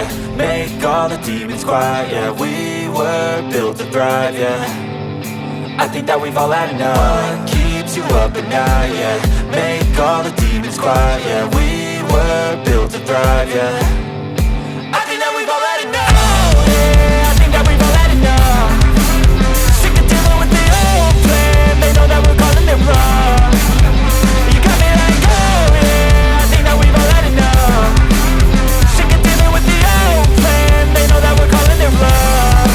yeah. Make all the demons quiet, yeah. We were built to thrive, yeah. I think that we've all had enough. What keeps you up at night, yeah. Make all the demons quiet, yeah. We were built to thrive, yeah. I think that we've all had enough. Oh, yeah, I think that we've all had enough. Sick of dealing with the old plan. They know that we're calling it wrong. You got me like, oh yeah, I think that we've all had enough. Sick of dealing with the old plan. They know that we're calling it wrong.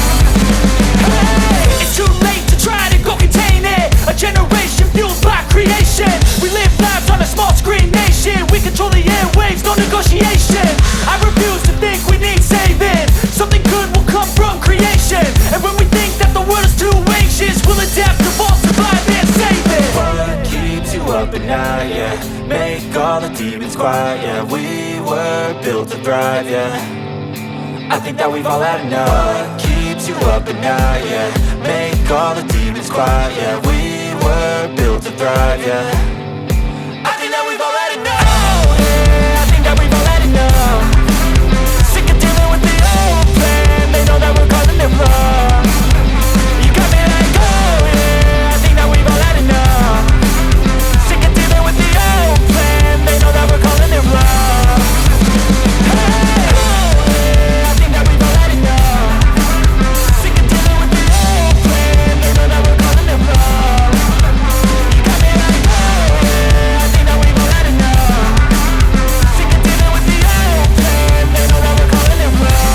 Hey, it's too late to try to go contain it. A generation fueled by creation. We live lives on a small screen nation. We control the airwaves, no negotiation. I refuse to think we need saving. Something good will come from creation. And when we think that the world is too anxious, we'll adapt, evolve, survive and save it. What keeps you up at night, yeah. Make all the demons quiet, yeah. We were built to thrive, yeah. I think that we've all had enough. What keeps you up at night, yeah. Make all the demons quiet, yeah. We were built to thrive, yeah. I think that we've all had enough. Oh yeah, I think that we've all had enough. Sick of dealing with the old plan. They know that we're calling it wrong. You got me like, oh yeah, I think that we've all had enough. Sick of dealing with the old plan. They know that we're calling it wrong. Hey, oh yeah, I think that we've all had enough. Sick of dealing with the old plan. They know that we're calling it wrong. You got me like, oh yeah, I think that we've all had enough. Sick of dealing with the old plan. They know that we're calling it wrong.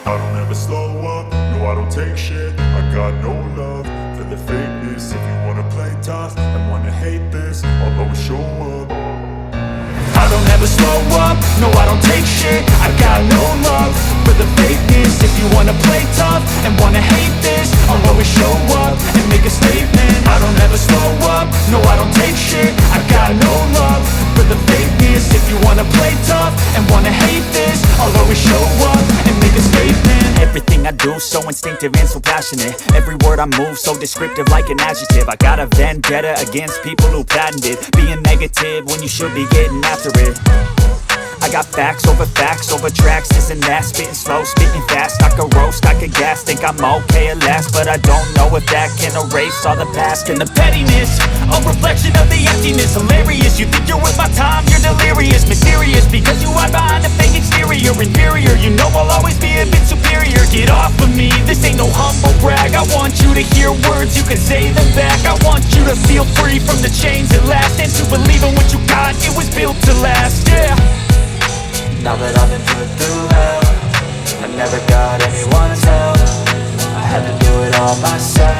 I don't ever slow up, no I don't take shit. I got no love for the fakeness. If you wanna play tough and wanna hate this, I'll always show up. I don't ever slow up, no I don't take shit. I got no love for the fakeness. If you wanna play tough and wanna hate this, I'll always show up and make a statement. I don't ever slow up, no I don't take shit. I got no love for the fakeness. If you wanna play tough and wanna hate this, I'll always show up and make a statement. Everything I do so instinctive and so passionate. Every word I move so descriptive like an adjective. I got a vendetta against people who patented being negative when you should be getting after it. I got facts over tracks, this and that. Spitting slow, spitting fast. I could roast, I could gas. Think I'm okay at last, but I don't know if that can erase all the past. And the pettiness, a reflection of the emptiness. Hilarious, you think you're worth my time, you're delirious. Mysterious, because you hide behind a fake exterior. Inferior, you know I'll always be a bit superior. Get off of me, this ain't no humble brag. I want you to hear words, you can say them back. I want you to feel free from the chains at last, and to believe in what you got, it was built to last, yeah. Now that I've been put through hell, I never got anyone's help. I had to do it all myself.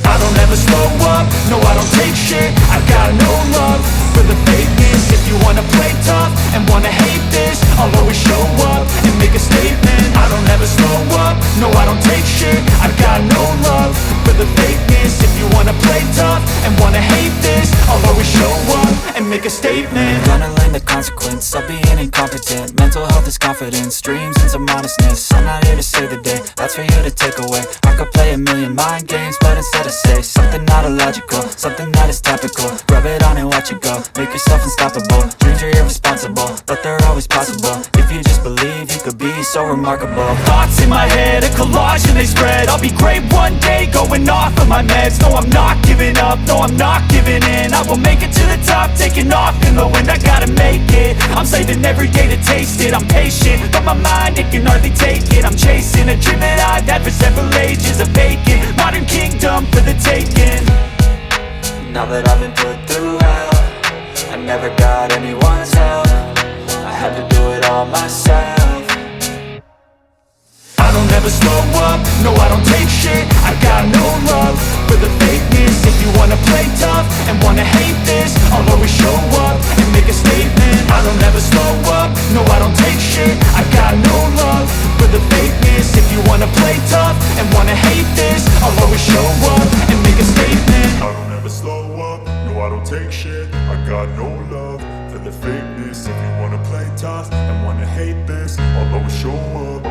I don't ever slow up, no I don't take shit. I got no love for the fakeness. If you wanna play tough and wanna hate this, I'll always show up and make a statement. I don't ever slow up, no I don't take shit. I got no love for the fakeness. If you wanna play tough and wanna hate this, I'll always show up and make a statement. Gonna learn the consequence of being incompetent. Mental health is confidence, dreams and some modestness. I'm not here to save the day, that's for you to take away. I could play a million mind games, but instead I say something not illogical, something that is topical. Rub it on and watch it go, make yourself unstoppable. Dreams are irresponsible, but they're always possible. If you just believe, you could be so remarkable. Thoughts in my head, a collage and they spread. I'll be great one day, going off of my meds. No, I'm not giving up, no, I'm not giving in. I will make it to the top, taking off in the wind. I gotta make it, I'm saving every day to taste it. I'm patient, but my mind, it can hardly take it. I'm chasing a dream that I've had for several ages. A vacant, modern kingdom for the taking. Now that I've been put through hell, I never got anyone's help. I had to do it all myself. I don't ever slow up, no I don't take shit. I got no love for the fakeness. If you wanna play tough and wanna hate this, I'll always show up and make a statement. I don't ever slow up, no I don't take shit. I got no love for the fakeness. If you wanna play tough and wanna hate this, I'll always show up and make a statement. I don't ever slow up, no I don't take shit. I got no love for the fakeness. If you wanna play tough and wanna hate this, I'll always show up.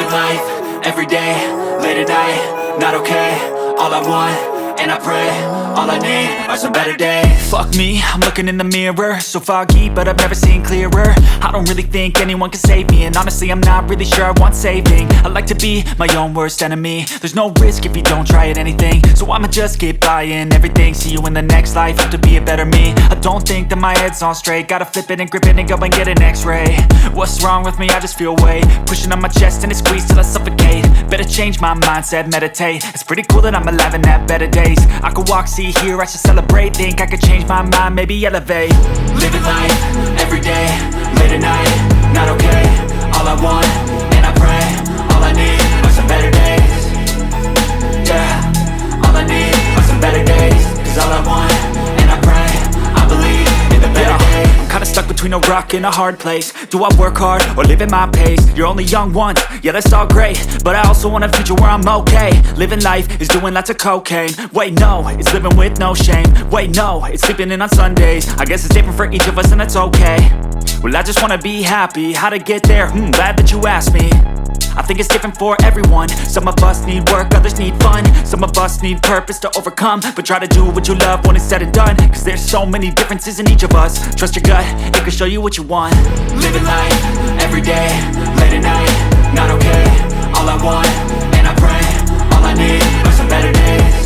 Living life, everyday, late at night, not okay. All I want, and I pray, all I need are some better days. Fuck me, I'm looking in the mirror, so foggy, but I've never seen clearer. I don't really think anyone can save me, and honestly I'm not really sure I want saving. I like to be my own worst enemy. There's no risk if you don't try at anything, so I'ma just keep buying everything. See you in the next life, have to be a better me. I don't think that my head's on straight, gotta flip it and grip it and go and get an x-ray. What's wrong with me? I just feel weight pushing on my chest and it squeezes till I suffocate. Better change my mindset, meditate. It's pretty cool that I'm alive and have better days. I could walk, see, hear, I should celebrate. Think I could change my mind, maybe elevate. Living life, everyday, late at night, not okay. All I want, and I pray, all I need are some better days. Yeah, all I need are some better days. Cause all I want, and I pray, I believe in the better days. I'm kinda stuck between a rock and a hard place. Do I work hard or live at my pace? You're only young once, yeah that's all great, but I also want a future where I'm okay. Living life is doing lots of cocaine. Wait no, it's living with no shame. Wait no, it's sleeping in on Sundays. I guess it's different for each of us and that's okay. Well I just wanna be happy, how to get there? Glad that you asked me. I think it's different for everyone. Some of us need work, others need fun. Some of us need purpose to overcome. But try to do what you love when it's said and done. Cause there's so many differences in each of us. Trust your gut, it can show you what you want. Living life, everyday, late at night, not okay. All I want, and I pray, all I need are some better days.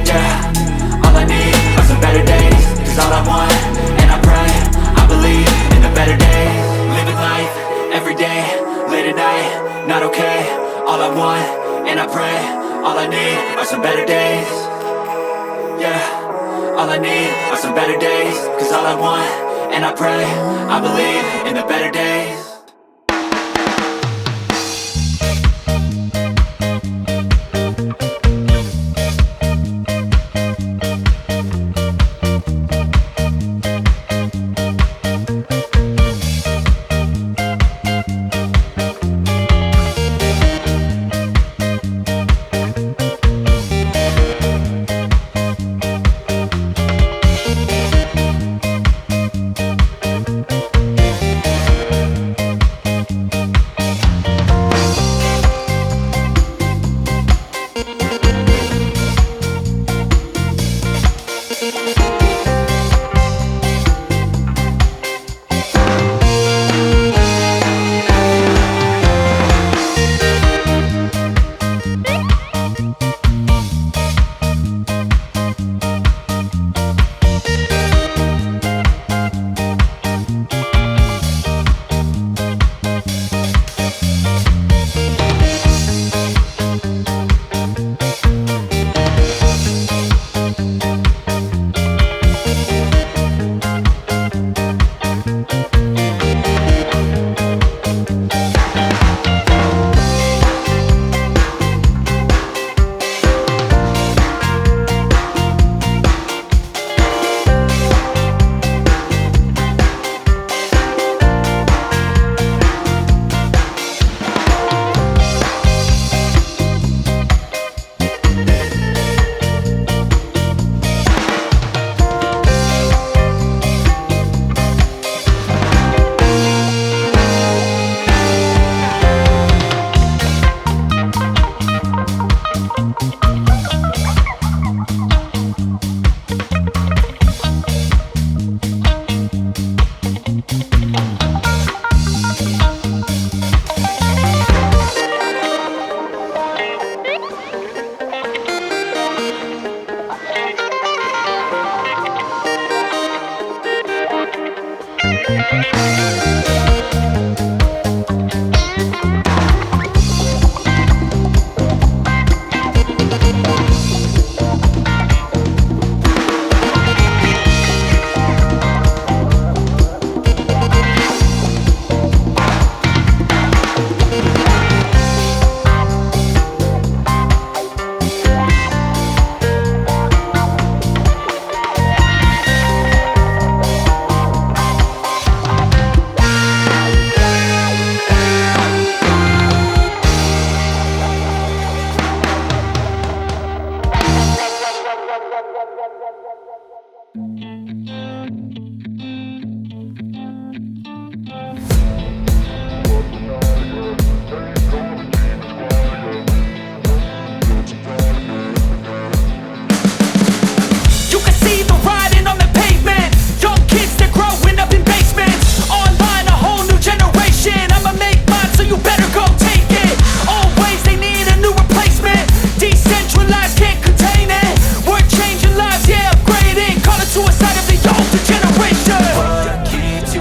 Yeah, all I need are some better days. Cause all I want, and I pray, I believe in the better days. Living life, everyday, late at night, not okay. All I want, and I pray, all I need are some better days. Yeah, all I need are some better days. Cause all I want, and I pray, I believe in the better days.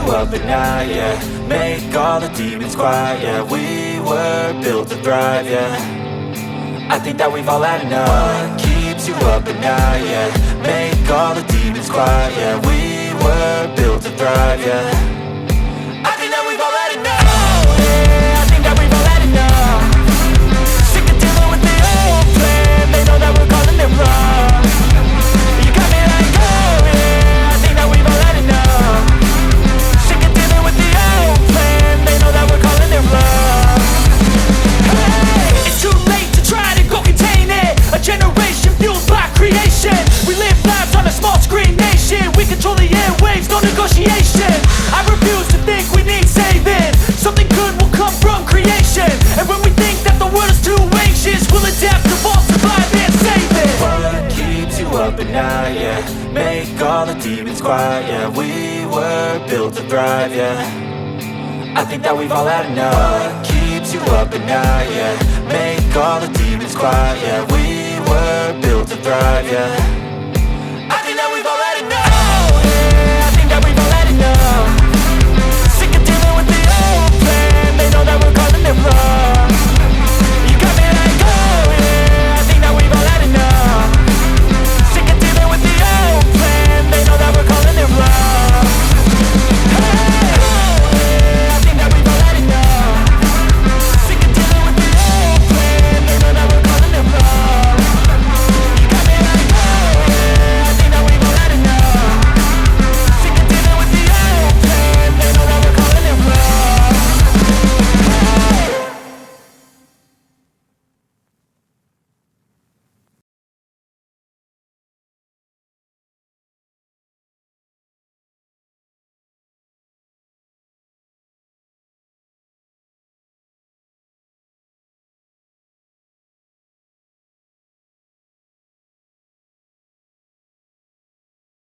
up at night, yeah. Make all the demons quiet, yeah. We were built to thrive, yeah. I think that we've all had enough. What keeps you up at night, yeah. Make all the demons quiet, yeah. We were built to thrive, yeah. I think that we've all had enough. Yeah, I think that we've all had enough. Sick of dealing with the old plan. They know that we're calling it wrong. You got me like, oh yeah, I think that we've all had enough. Sick of dealing with the old plan. They know that we're calling it wrong. Hey, it's too late to try to go contain it. A generation fueled by creation. We live lives on a small screen nation. We control the airwaves, no negotiation. I refuse to think we need saving. Something good will come from creation. And when we think that the world is too anxious, we'll adapt, evolve, survive and save it. What keeps you up at night, yeah. Make all the demons quiet, yeah. We were built to thrive, yeah. I think that we've all had enough. What keeps you up at night, yeah. Make all the demons quiet, yeah. We were built to thrive, yeah.